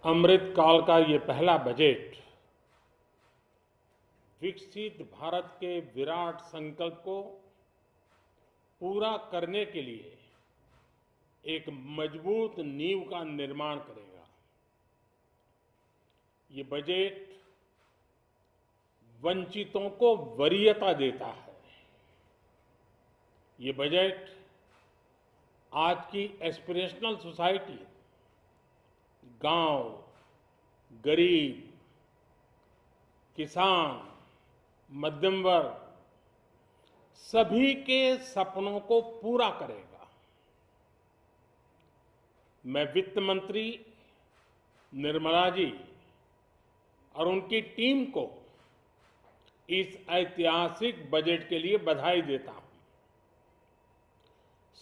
अमृत काल का ये पहला बजट विकसित भारत के विराट संकल्प को पूरा करने के लिए एक मजबूत नींव का निर्माण करेगा। ये बजट वंचितों को वरीयता देता है। ये बजट आज की एस्पिरेशनल सोसाइटी, गांव, गरीब, किसान, मध्यम वर्ग सभी के सपनों को पूरा करेगा। मैं वित्त मंत्री निर्मला जी और उनकी टीम को इस ऐतिहासिक बजट के लिए बधाई देता हूं।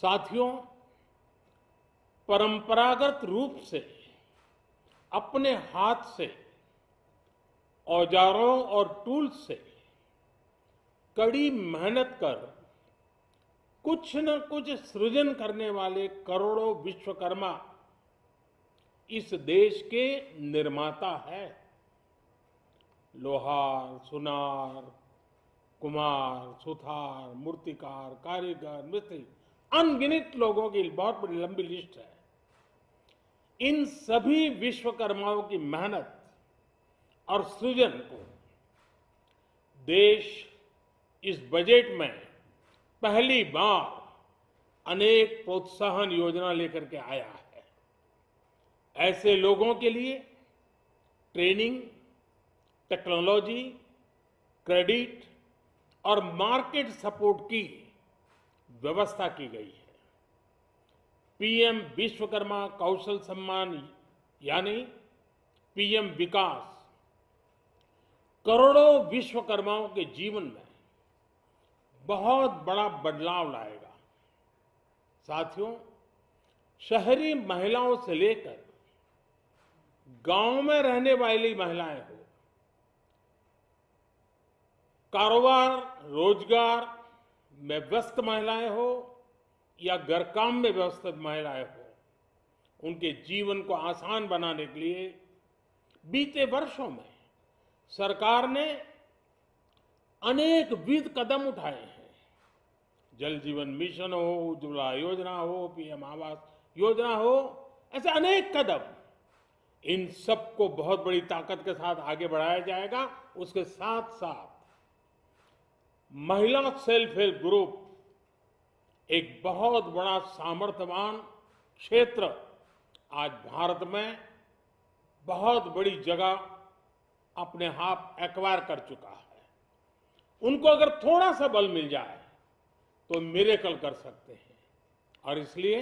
साथियों, परंपरागत रूप से अपने हाथ से औजारों और टूल्स से कड़ी मेहनत कर कुछ न कुछ सृजन करने वाले करोड़ों विश्वकर्मा इस देश के निर्माता है। लोहार, सुनार, कुम्हार, सुथार, मूर्तिकार, कारीगर, मिस्त्री, अनगिनत लोगों की बहुत बड़ी लंबी लिस्ट है। इन सभी विश्वकर्माओं की मेहनत और सृजन को देश इस बजट में पहली बार अनेक प्रोत्साहन योजना लेकर के आया है। ऐसे लोगों के लिए ट्रेनिंग, टेक्नोलॉजी, क्रेडिट और मार्केट सपोर्ट की व्यवस्था की गई है। पीएम विश्वकर्मा कौशल सम्मान यानी पीएम विकास करोड़ों विश्वकर्माओं के जीवन में बहुत बड़ा बदलाव लाएगा। साथियों, शहरी महिलाओं से लेकर गांव में रहने वाली महिलाएं हो, कारोबार रोजगार में व्यस्त महिलाएं हो या घर काम में व्यस्त महिलाएं हो, उनके जीवन को आसान बनाने के लिए बीते वर्षों में सरकार ने अनेकविध कदम उठाए हैं। जल जीवन मिशन हो, उज्ज्वला योजना हो, पीएम आवास योजना हो, ऐसे अनेक कदम, इन सबको बहुत बड़ी ताकत के साथ आगे बढ़ाया जाएगा। उसके साथ साथ महिला सेल्फ हेल्प ग्रुप एक बहुत बड़ा सामर्थ्यवान क्षेत्र आज भारत में बहुत बड़ी जगह अपने हाथ एक्वायर कर चुका है। उनको अगर थोड़ा सा बल मिल जाए तो मिरेकल कर सकते हैं। और इसलिए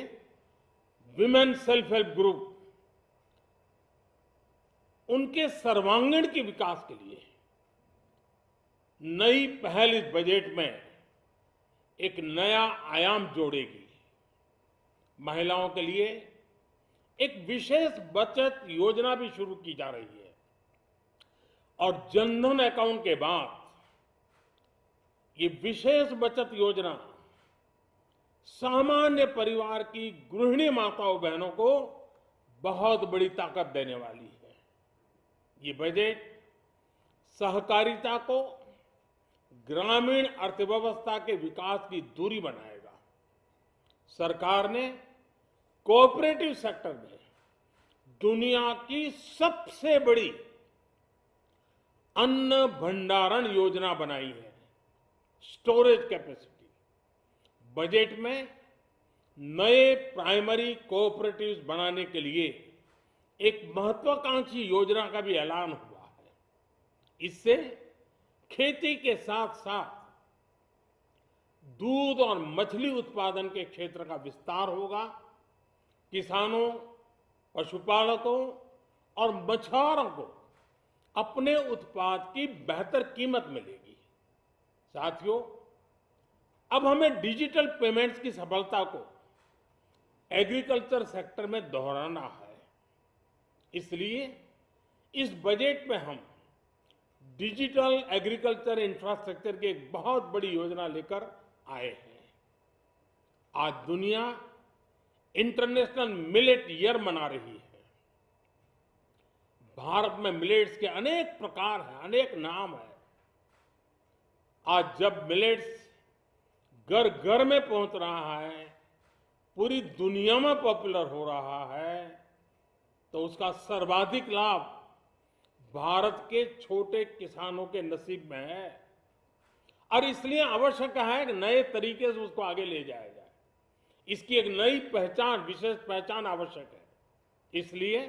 विमेन सेल्फ हेल्प ग्रुप उनके सर्वांगीण के विकास के लिए नई पहल इस बजट में एक नया आयाम जोड़ेगी। महिलाओं के लिए एक विशेष बचत योजना भी शुरू की जा रही है और जनधन अकाउंट के बाद ये विशेष बचत योजना सामान्य परिवार की गृहिणी माताओं बहनों को बहुत बड़ी ताकत देने वाली है। ये बजट सहकारिता को ग्रामीण अर्थव्यवस्था के विकास की धुरी बनाएगा। सरकार ने कोऑपरेटिव सेक्टर में दुनिया की सबसे बड़ी अन्न भंडारण योजना बनाई है, स्टोरेज कैपेसिटी। बजट में नए प्राइमरी कोऑपरेटिव्स बनाने के लिए एक महत्वाकांक्षी योजना का भी ऐलान हुआ है। इससे खेती के साथ साथ दूध और मछली उत्पादन के क्षेत्र का विस्तार होगा। किसानों, पशुपालकों और मछुआरों को अपने उत्पाद की बेहतर कीमत मिलेगी। साथियों, अब हमें डिजिटल पेमेंट्स की सफलता को एग्रीकल्चर सेक्टर में दोहराना है। इसलिए इस बजट में हम डिजिटल एग्रीकल्चर इंफ्रास्ट्रक्चर की एक बहुत बड़ी योजना लेकर आए हैं। आज दुनिया इंटरनेशनल मिलेट ईयर मना रही है। भारत में मिलेट्स के अनेक प्रकार हैं, अनेक नाम हैं। आज जब मिलेट्स घर घर में पहुंच रहा है, पूरी दुनिया में पॉपुलर हो रहा है, तो उसका सर्वाधिक लाभ भारत के छोटे किसानों के नसीब में है। और इसलिए आवश्यक है कि नए तरीके से उसको आगे ले जाया जाए। इसकी एक नई पहचान, विशेष पहचान आवश्यक है। इसलिए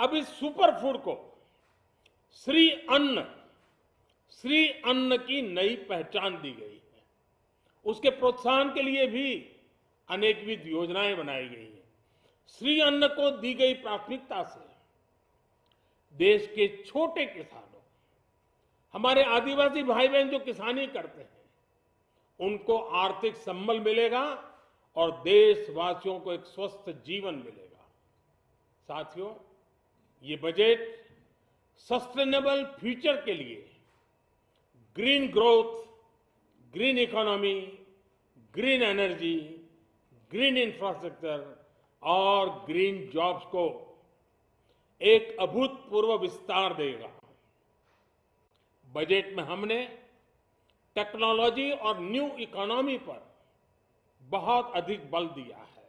अब इस सुपर फूड को श्री अन्न की नई पहचान दी गई है। उसके प्रोत्साहन के लिए भी अनेकविध योजनाएं बनाई गई हैं। श्री अन्न को दी गई प्राथमिकता से देश के छोटे किसानों, हमारे आदिवासी भाई बहन जो किसानी करते हैं, उनको आर्थिक संबल मिलेगा और देशवासियों को एक स्वस्थ जीवन मिलेगा। साथियों, ये बजट सस्टेनेबल फ्यूचर के लिए green growth, green economy, green energy, green infrastructure और ग्रीन जॉब्स को एक अभूतपूर्व विस्तार देगा। बजट में हमने टेक्नोलॉजी और न्यू इकोनॉमी पर बहुत अधिक बल दिया है।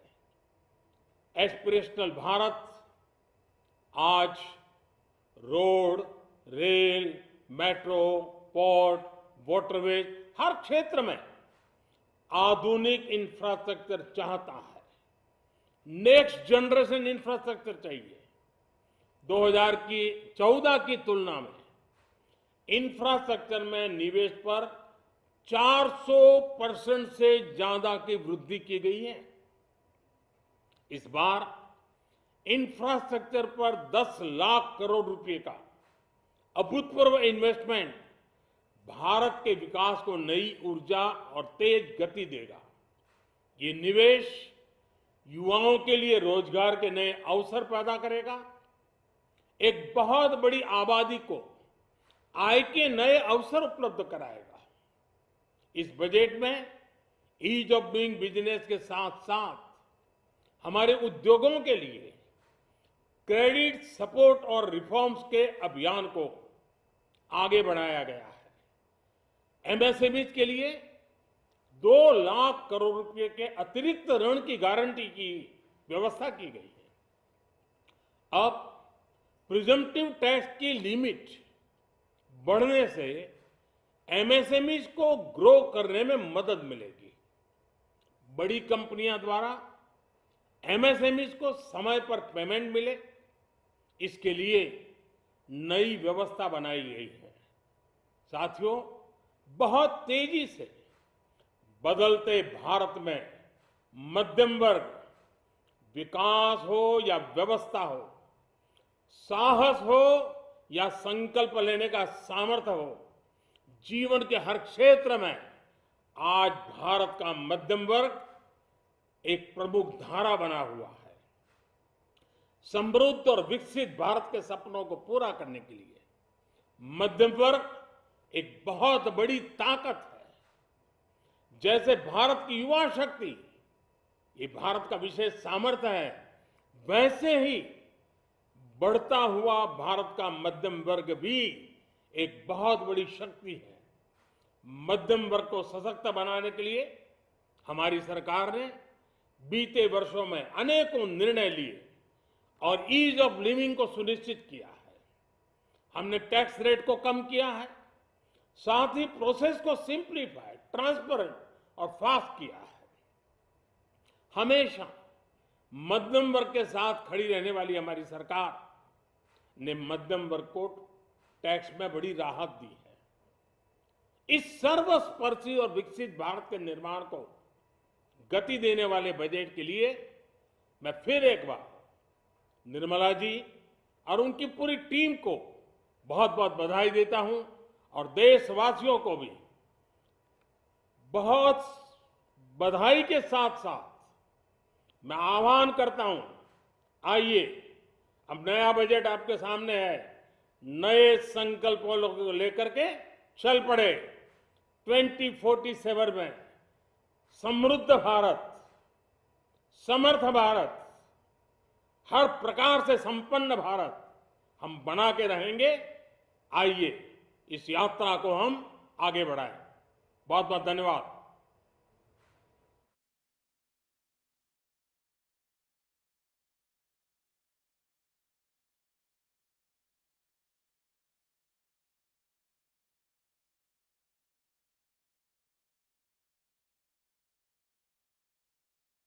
एस्पिरेशनल भारत आज road, rail, metro, port, waterways, हर क्षेत्र में आधुनिक इंफ्रास्ट्रक्चर चाहता है। नेक्स्ट जनरेशन इंफ्रास्ट्रक्चर चाहिए। 2014 की तुलना में इंफ्रास्ट्रक्चर में निवेश पर 400% से ज्यादा की वृद्धि की गई है। इस बार इंफ्रास्ट्रक्चर पर 10 लाख करोड़ रुपए का अभूतपूर्व इन्वेस्टमेंट भारत के विकास को नई ऊर्जा और तेज गति देगा। ये निवेश युवाओं के लिए रोजगार के नए अवसर पैदा करेगा, एक बहुत बड़ी आबादी को आय के नए अवसर उपलब्ध कराएगा। इस बजट में ईज ऑफ डूइंग बिजनेस के साथ साथ हमारे उद्योगों के लिए क्रेडिट सपोर्ट और रिफॉर्म्स के अभियान को आगे बढ़ाया गया है। एमएसएमईज के लिए 2 लाख करोड़ रुपए के अतिरिक्त ऋण की गारंटी की व्यवस्था की गई है। अब प्रिजम्पटिव टैक्स की लिमिट बढ़ने से एमएसएमईज को ग्रो करने में मदद मिलेगी। बड़ी कंपनियां द्वारा एमएसएमईज को समय पर पेमेंट मिले, इसके लिए नई व्यवस्था बनाई गई है। साथियों, बहुत तेजी से बदलते भारत में मध्यम वर्ग, विकास हो या व्यवस्था हो, साहस हो या संकल्प लेने का सामर्थ्य हो, जीवन के हर क्षेत्र में आज भारत का मध्यम वर्ग एक प्रमुख धारा बना हुआ है। समृद्ध और विकसित भारत के सपनों को पूरा करने के लिए मध्यम वर्ग एक बहुत बड़ी ताकत है। जैसे भारत की युवा शक्ति ये भारत का विशेष सामर्थ्य है, वैसे ही बढ़ता हुआ भारत का मध्यम वर्ग भी एक बहुत बड़ी शक्ति है। मध्यम वर्ग को सशक्त बनाने के लिए हमारी सरकार ने बीते वर्षों में अनेकों निर्णय लिए और ईज ऑफ लिविंग को सुनिश्चित किया है। हमने टैक्स रेट को कम किया है, साथ ही प्रोसेस को सिंप्लीफाई, ट्रांसपेरेंट और फास्ट किया है। हमेशा मध्यम वर्ग के साथ खड़ी रहने वाली हमारी सरकार ने मध्यम वर्ग को टैक्स में बड़ी राहत दी है। इस सर्वस्पर्शी और विकसित भारत के निर्माण को गति देने वाले बजट के लिए मैं फिर एक बार निर्मला जी और उनकी पूरी टीम को बहुत बहुत बधाई देता हूं और देशवासियों को भी बहुत बधाई के साथ साथ मैं आह्वान करता हूं, आइए अब नया बजट आपके सामने है, नए संकल्पों को लेकर के चल पड़े। 2047 में समृद्ध भारत, समर्थ भारत, हर प्रकार से संपन्न भारत, हम बना के रहेंगे। आइए इस यात्रा को हम आगे बढ़ाएं। बहुत बहुत धन्यवाद।